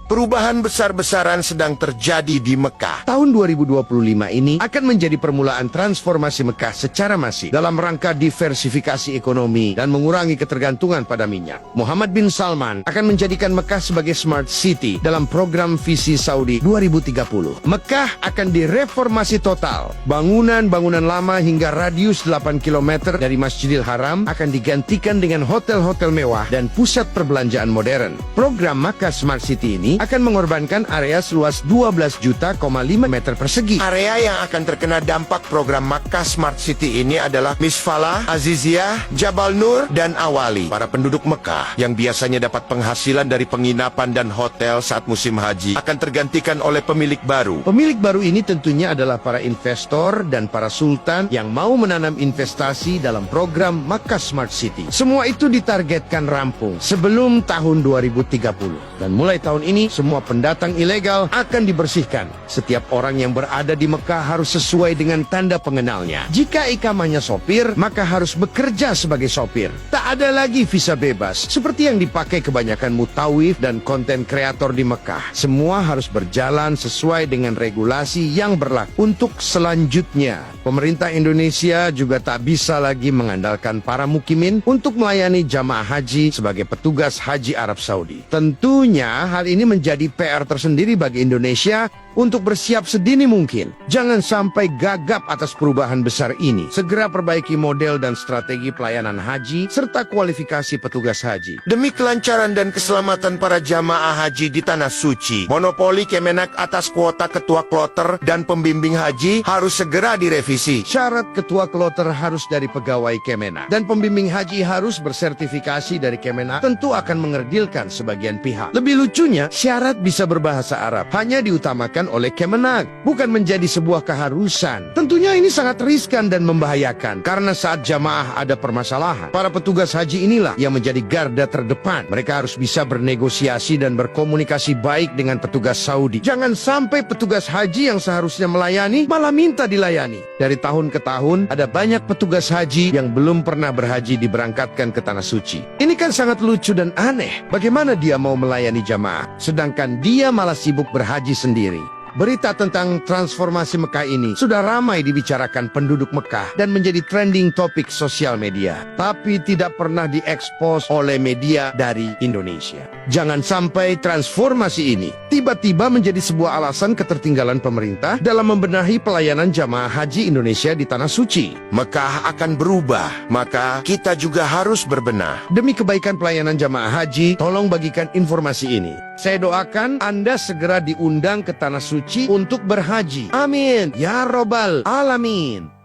Perubahan besar-besaran sedang terjadi di Mekah. Tahun 2025 ini akan menjadi permulaan transformasi Mekah secara masif dalam rangka diversifikasi ekonomi dan mengurangi ketergantungan pada minyak. Muhammad bin Salman akan menjadikan Mekah sebagai Smart City dalam program visi Saudi 2030. Mekah akan direformasi total. Bangunan-bangunan lama hingga radius 8 km dari Masjidil Haram akan digantikan dengan hotel-hotel mewah dan pusat perbelanjaan modern. Program Makkah Smart City ini akan mengorbankan area seluas 12,5 juta meter persegi. Area yang akan terkena dampak program Makkah Smart City ini adalah Misfalah, Aziziyah, Jabal Nur, dan Awali. Para penduduk Mekah yang biasanya dapat penghasilan dari penginapan dan hotel saat musim haji akan tergantikan oleh pemilik baru. Pemilik baru ini tentunya adalah para investor dan para sultan yang mau menanam investasi dalam program Makkah Smart City. Semua itu ditargetkan rampung sebelum tahun 2030. Dan mulai tahun ini, semua pendatang ilegal akan dibersihkan. Setiap orang yang berada di Mekah harus sesuai dengan tanda pengenalnya. Jika ikamahnya sopir, maka harus bekerja sebagai sopir. Tak ada lagi visa bebas, seperti yang dipakai kebanyakan mutawif dan konten kreator di Mekah. Semua harus berjalan sesuai dengan regulasi yang berlaku. Untuk selanjutnya, pemerintah Indonesia juga tak bisa lagi mengandalkan para mukimin untuk melayani jamaah haji sebagai petugas haji Arab Saudi. Tentunya hal ini menjadi PR tersendiri bagi Indonesia untuk bersiap sedini mungkin. Jangan sampai gagap atas perubahan besar ini. Segera perbaiki model dan strategi pelayanan haji serta kualifikasi petugas haji. Demi kelancaran dan keselamatan para jamaah haji di Tanah Suci, monopoli Kemenak atas kuota ketua kloter dan pembimbing haji harus segera direvisi. Syarat ketua kloter harus dari pegawai Kemenak dan pembimbing haji harus bersertifikasi dari Kemenak tentu akan mengerdilkan sebagian pihak. Lebih lucunya, syarat bisa berbahasa Arab hanya diutamakan oleh Kemenak, bukan menjadi sebuah keharusan. Tentunya ini sangat riskan dan membahayakan karena saat jamaah ada permasalahan, para petugas haji inilah yang menjadi garda terdepan. Mereka harus bisa bernegosiasi dan berkomunikasi baik dengan petugas Saudi. Jangan sampai petugas haji yang seharusnya melayani malah minta dilayani. Dari tahun ke tahun ada banyak petugas haji yang belum pernah berhaji diberangkatkan ke Tanah Suci. Ini kan sangat lucu dan aneh. Bagaimana dia mau melayani jamaah sedangkan dia malah sibuk berhaji sendiri? Berita tentang transformasi Mekah ini sudah ramai dibicarakan penduduk Mekah dan menjadi trending topik sosial media, tapi tidak pernah diekspos oleh media dari Indonesia. Jangan sampai transformasi ini tiba-tiba menjadi sebuah alasan ketertinggalan pemerintah dalam membenahi pelayanan jamaah haji Indonesia di Tanah Suci. Mekah akan berubah, maka kita juga harus berbenah. Demi kebaikan pelayanan jamaah haji, tolong bagikan informasi ini. Saya doakan Anda segera diundang ke Tanah Suci untuk berhaji. Amin. Ya Robbal Alamin.